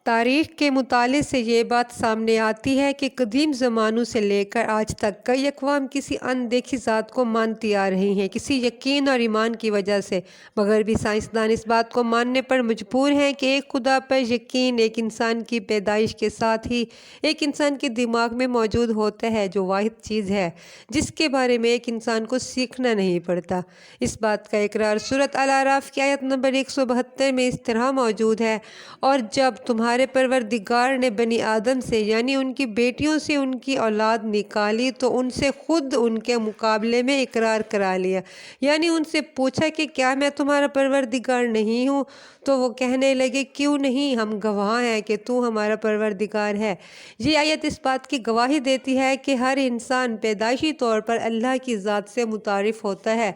تاریخ کے مطالعے سے یہ بات سامنے آتی ہے کہ قدیم زمانوں سے لے کر آج تک کئی اقوام کسی اندیکھی ذات کو مانتی آ رہی ہیں، کسی یقین اور ایمان کی وجہ سے۔ مغربی سائنسدان اس بات کو ماننے پر مجبور ہیں کہ ایک خدا پر یقین ایک انسان کی پیدائش کے ساتھ ہی ایک انسان کے دماغ میں موجود ہوتا ہے، جو واحد چیز ہے جس کے بارے میں ایک انسان کو سیکھنا نہیں پڑتا۔ اس بات کا اقرار سورۃ الاعراف کی آیت نمبر 172 میں اس طرح موجود ہے: اور جب تمہارے پروردگار نے بنی آدم سے یعنی ان کی بیٹیوں سے ان کی اولاد نکالی تو ان سے خود ان کے مقابلے میں اقرار کرا لیا، یعنی ان سے پوچھا کہ کیا میں تمہارا پروردگار نہیں ہوں؟ تو وہ کہنے لگے، کیوں نہیں، ہم گواہ ہیں کہ تو ہمارا پروردگار ہے۔ یہ آیت اس بات کی گواہی دیتی ہے کہ ہر انسان پیدائشی طور پر اللہ کی ذات سے متعارف ہوتا ہے۔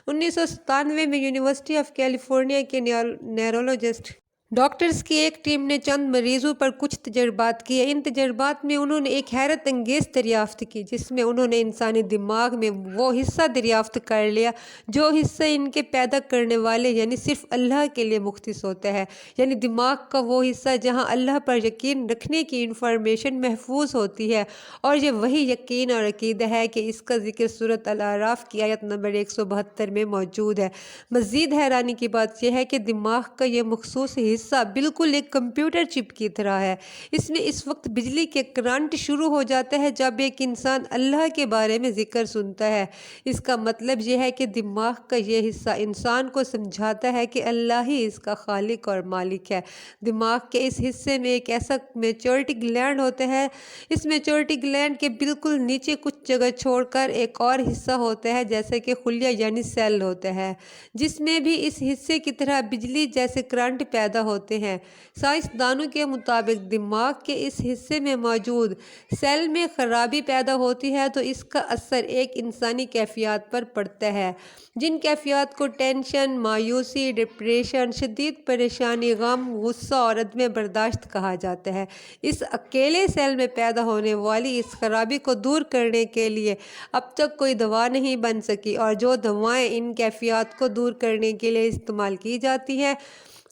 1997 میں یونیورسٹی آف کیلیفورنیا کے نیورولوجسٹ ڈاکٹرز کی ایک ٹیم نے چند مریضوں پر کچھ تجربات کیے۔ ان تجربات میں انہوں نے ایک حیرت انگیز دریافت کی، جس میں انہوں نے انسانی دماغ میں وہ حصہ دریافت کر لیا جو حصہ ان کے پیدا کرنے والے یعنی صرف اللہ کے لیے مختص ہوتا ہے، یعنی دماغ کا وہ حصہ جہاں اللہ پر یقین رکھنے کی انفارمیشن محفوظ ہوتی ہے، اور یہ وہی یقین اور عقیدہ ہے کہ اس کا ذکر سورۃ الاعراف کی آیت نمبر 172 میں موجود ہے۔ مزید حیرانی کی بات یہ ہے کہ دماغ کا یہ مخصوص حصہ بالکل ایک کمپیوٹر چپ کی طرح ہے۔ اس میں اس وقت بجلی کے کرنٹ شروع ہو جاتا ہے جب ایک انسان اللہ کے بارے میں ذکر سنتا ہے۔ اس کا مطلب یہ ہے کہ دماغ کا یہ حصہ انسان کو سمجھاتا ہے کہ اللہ ہی اس کا خالق اور مالک ہے۔ دماغ کے اس حصے میں ایک ایسا میچورٹی گلینڈ ہوتا ہے۔ اس میچورٹی گلینڈ کے بالکل نیچے کچھ جگہ چھوڑ کر ایک اور حصہ ہوتا ہے جیسے کہ خلیہ یعنی سیل ہوتا ہے، جس میں بھی اس حصے کی طرح بجلی جیسے کرنٹ پیدا ہوتے ہیں۔ سائنسدانوں کے مطابق دماغ کے اس حصے میں موجود سیل میں خرابی پیدا ہوتی ہے تو اس کا اثر ایک انسانی کیفیات پر پڑتا ہے، جن کیفیات کو ٹینشن، مایوسی، ڈپریشن، شدید پریشانی، غم، غصہ اور عدم برداشت کہا جاتا ہے۔ اس اکیلے سیل میں پیدا ہونے والی اس خرابی کو دور کرنے کے لیے اب تک کوئی دوا نہیں بن سکی، اور جو دوائیں ان کیفیات کو دور کرنے کے لیے استعمال کی جاتی ہیں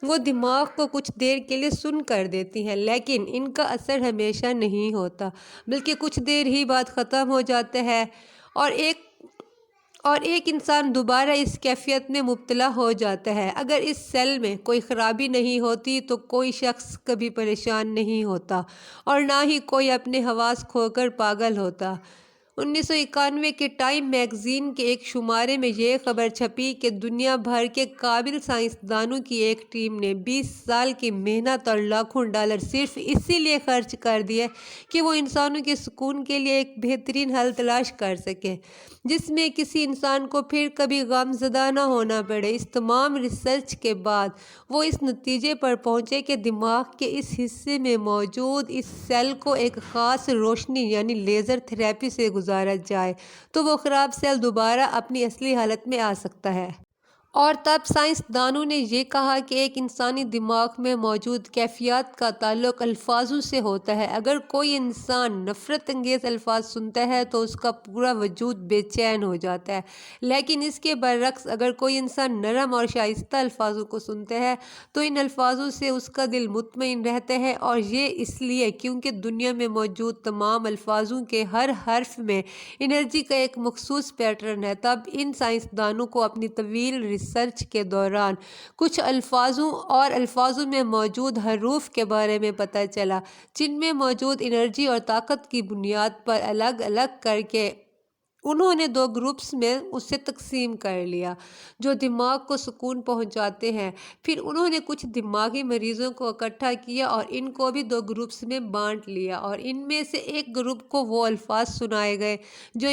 وہ دماغ کو کچھ دیر کے لیے سن کر دیتی ہیں، لیکن ان کا اثر ہمیشہ نہیں ہوتا، بلکہ کچھ دیر ہی بعد ختم ہو جاتا ہے اور ایک انسان دوبارہ اس کیفیت میں مبتلا ہو جاتا ہے۔ اگر اس سیل میں کوئی خرابی نہیں ہوتی تو کوئی شخص کبھی پریشان نہیں ہوتا اور نہ ہی کوئی اپنے حواس کھو کر پاگل ہوتا۔ 1991 کے ٹائم میگزین کے ایک شمارے میں یہ خبر چھپی کہ دنیا بھر کے قابل سائنسدانوں کی ایک ٹیم نے 20 سال کی محنت اور لاکھوں ڈالر صرف اسی لیے خرچ کر دیے کہ وہ انسانوں کے سکون کے لیے ایک بہترین حل تلاش کر سکے، جس میں کسی انسان کو پھر کبھی غم زدہ نہ ہونا پڑے۔ اس تمام ریسرچ کے بعد وہ اس نتیجے پر پہنچے کہ دماغ کے اس حصے میں موجود اس سیل کو ایک خاص روشنی یعنی لیزر تھراپی سے گزارا جائے تو وہ خراب سیل دوبارہ اپنی اصلی حالت میں آ سکتا ہے۔ اور تب سائنسدانوں نے یہ کہا کہ ایک انسانی دماغ میں موجود کیفیات کا تعلق الفاظوں سے ہوتا ہے۔ اگر کوئی انسان نفرت انگیز الفاظ سنتا ہے تو اس کا پورا وجود بے چین ہو جاتا ہے، لیکن اس کے برعکس اگر کوئی انسان نرم اور شائستہ الفاظوں کو سنتا ہے تو ان الفاظوں سے اس کا دل مطمئن رہتا ہے، اور یہ اس لیے کیونکہ دنیا میں موجود تمام الفاظوں کے ہر حرف میں انرجی کا ایک مخصوص پیٹرن ہے۔ تب ان سائنسدانوں کو اپنی طویل ریسرچ کے دوران کچھ الفاظوں میں موجود حروف کے بارے میں پتہ چلا، جن میں موجود انرجی اور طاقت کی بنیاد پر الگ الگ کر کے انہوں نے 2 گروپس میں اسے تقسیم کر لیا جو دماغ کو سکون پہنچاتے ہیں۔ پھر انہوں نے کچھ دماغی مریضوں کو اکٹھا کیا اور ان کو بھی 2 گروپس میں بانٹ لیا، اور ان میں سے ایک گروپ کو وہ الفاظ سنائے گئے جو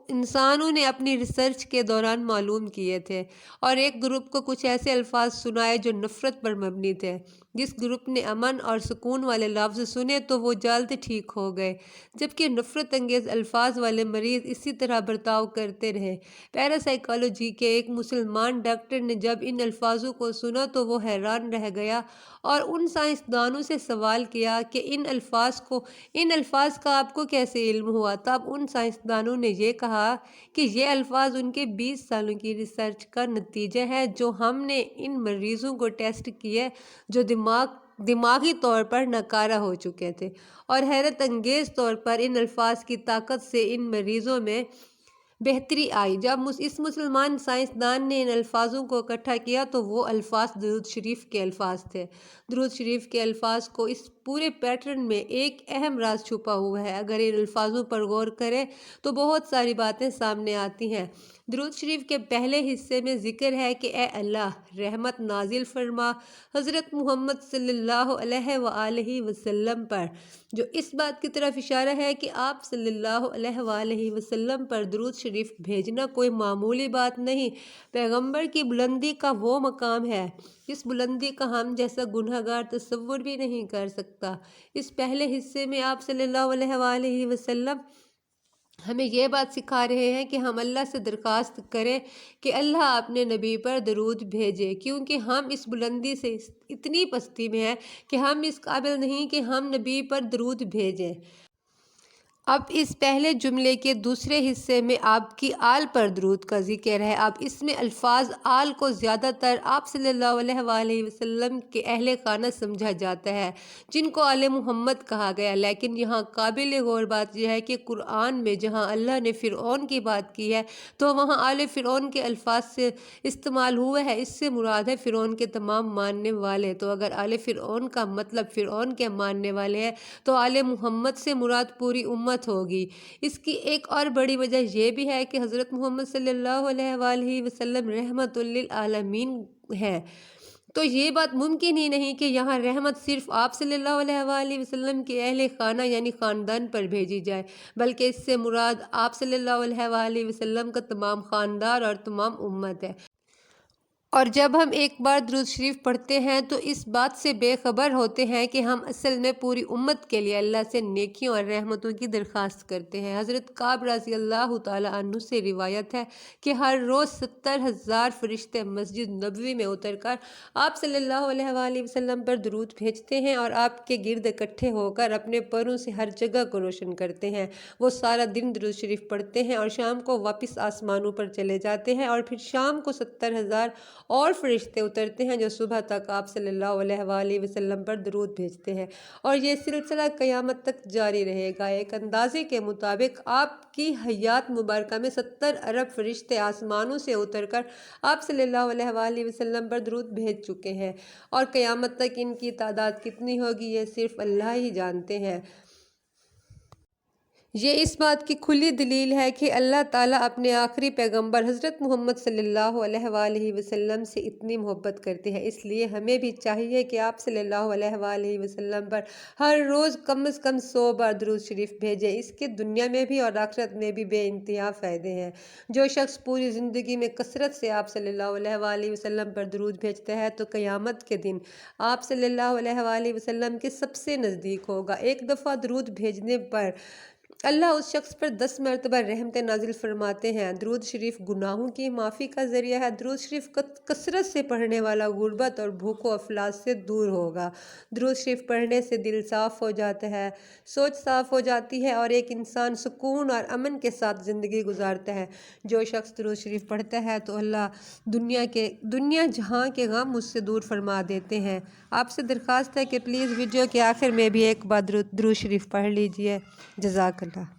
انسانوں نے اپنی ریسرچ کے دوران معلوم کیے تھے، اور ایک گروپ کو کچھ ایسے الفاظ سنائے جو نفرت پر مبنی تھے۔ جس گروپ نے امن اور سکون والے لفظ سنے تو وہ جلد ٹھیک ہو گئے، جبکہ نفرت انگیز الفاظ والے مریض اسی طرح برتاؤ کرتے رہے۔ پیراسائیکالوجی کے ایک مسلمان ڈاکٹر نے جب ان الفاظوں کو سنا تو وہ حیران رہ گیا اور ان سائنسدانوں سے سوال کیا کہ ان الفاظ کا آپ کو کیسے علم ہوا؟ تب ان سائنسدانوں نے یہ کہا کہ یہ الفاظ ان کے 20 سالوں کی ریسرچ کا نتیجہ ہے، جو ہم نے ان مریضوں کو ٹیسٹ کیے جو دماغ دماغی طور پر ناکارہ ہو چکے تھے، اور حیرت انگیز طور پر ان الفاظ کی طاقت سے ان مریضوں میں بہتری آئی۔ جب اس مسلمان سائنسدان نے ان الفاظوں کو اکٹھا کیا تو وہ الفاظ درود شریف کے الفاظ تھے۔ درود شریف کے الفاظ کو اس پورے پیٹرن میں ایک اہم راز چھپا ہوا ہے۔ اگر ان الفاظوں پر غور کریں تو بہت ساری باتیں سامنے آتی ہیں۔ درود شریف کے پہلے حصے میں ذکر ہے کہ اے اللہ، رحمت نازل فرما حضرت محمد صلی اللہ علیہ وآلہ وسلم پر، جو اس بات کی طرف اشارہ ہے کہ آپ صلی اللہ علیہ وآلہ وسلم پر درود شریف بھیجنا کوئی معمولی بات نہیں۔ پیغمبر کی بلندی کا وہ مقام ہے جس بلندی کا ہم جیسا گنہگار تصور بھی نہیں کر سکتا۔ اس پہلے حصے میں آپ صلی اللہ علیہ وآلہ وسلم ہمیں یہ بات سکھا رہے ہیں کہ ہم اللہ سے درخواست کریں کہ اللہ اپنے نبی پر درود بھیجے، کیونکہ ہم اس بلندی سے اتنی پستی میں ہیں کہ ہم اس قابل نہیں کہ ہم نبی پر درود بھیجیں۔ اب اس پہلے جملے کے دوسرے حصے میں آپ کی آل پر درود کا ذکر ہے۔ اب اس میں الفاظ آل کو زیادہ تر آپ صلی اللہ علیہ وآلہ وسلم کے اہل خانہ سمجھا جاتا ہے، جن کو آل محمد کہا گیا، لیکن یہاں قابل غور بات یہ ہے کہ قرآن میں جہاں اللہ نے فرعون کی بات کی ہے تو وہاں آل فرعون کے الفاظ سے استعمال ہوئے ہے۔ اس سے مراد ہے فرعون کے تمام ماننے والے۔ تو اگر آل فرعون کا مطلب فرعون کے ماننے والے ہیں تو آل محمد سے مراد پوری امت ہوگی۔ اس کی ایک اور بڑی وجہ یہ بھی ہے کہ حضرت محمد صلی اللہ علیہ وآلہ وسلم رحمت للعالمین ہے، تو یہ بات ممکن ہی نہیں کہ یہاں رحمت صرف آپ صلی اللہ علیہ وآلہ وسلم کے اہل خانہ یعنی خاندان پر بھیجی جائے، بلکہ اس سے مراد آپ صلی اللہ علیہ وآلہ وسلم کا تمام خاندان اور تمام امت ہے۔ اور جب ہم ایک بار درود شریف پڑھتے ہیں تو اس بات سے بے خبر ہوتے ہیں کہ ہم اصل میں پوری امت کے لیے اللہ سے نیکیوں اور رحمتوں کی درخواست کرتے ہیں۔ حضرت کعب رضی اللہ تعالیٰ عنہ سے روایت ہے کہ ہر روز 70,000 فرشتے مسجد نبوی میں اتر کر آپ صلی اللہ علیہ وآلہ وسلم پر درود بھیجتے ہیں اور آپ کے گرد اکٹھے ہو کر اپنے پروں سے ہر جگہ کو روشن کرتے ہیں۔ وہ سارا دن درود شریف پڑھتے ہیں اور شام کو واپس آسمانوں پر چلے جاتے ہیں، اور پھر شام کو 70,000 اور فرشتے اترتے ہیں جو صبح تک آپ صلی اللہ علیہ وآلہ وسلم پر درود بھیجتے ہیں، اور یہ سلسلہ قیامت تک جاری رہے گا۔ ایک اندازے کے مطابق آپ کی حیات مبارکہ میں 70 ارب فرشتے آسمانوں سے اتر کر آپ صلی اللہ علیہ وآلہ وسلم پر درود بھیج چکے ہیں، اور قیامت تک ان کی تعداد کتنی ہوگی یہ صرف اللہ ہی جانتے ہیں۔ یہ اس بات کی کھلی دلیل ہے کہ اللہ تعالیٰ اپنے آخری پیغمبر حضرت محمد صلی اللہ علیہ وآلہ وسلم سے اتنی محبت کرتے ہیں، اس لیے ہمیں بھی چاہیے کہ آپ صلی اللہ علیہ وآلہ وسلم پر ہر روز کم از کم 100 بار درود شریف بھیجیں۔ اس کے دنیا میں بھی اور آخرت میں بھی بے انتہا فائدے ہیں۔ جو شخص پوری زندگی میں کثرت سے آپ صلی اللہ علیہ وآلہ وسلم پر درود بھیجتا ہے تو قیامت کے دن آپ صلی اللہ علیہ وآلہ وسلم کے سب سے نزدیک ہوگا۔ ایک دفعہ درود بھیجنے پر اللہ اس شخص پر 10 مرتبہ رحمتیں نازل فرماتے ہیں۔ درود شریف گناہوں کی معافی کا ذریعہ ہے۔ درود شریف کثرت سے پڑھنے والا غربت اور بھوک و افلاس سے دور ہوگا۔ درود شریف پڑھنے سے دل صاف ہو جاتا ہے، سوچ صاف ہو جاتی ہے، اور ایک انسان سکون اور امن کے ساتھ زندگی گزارتا ہے۔ جو شخص درود شریف پڑھتا ہے تو اللہ دنیا جہاں کے غم اس سے دور فرما دیتے ہیں۔ آپ سے درخواست ہے کہ پلیز ویڈیو کے آخر میں بھی ایک بار درود شریف پڑھ لیجئے۔ جزاک اللہ۔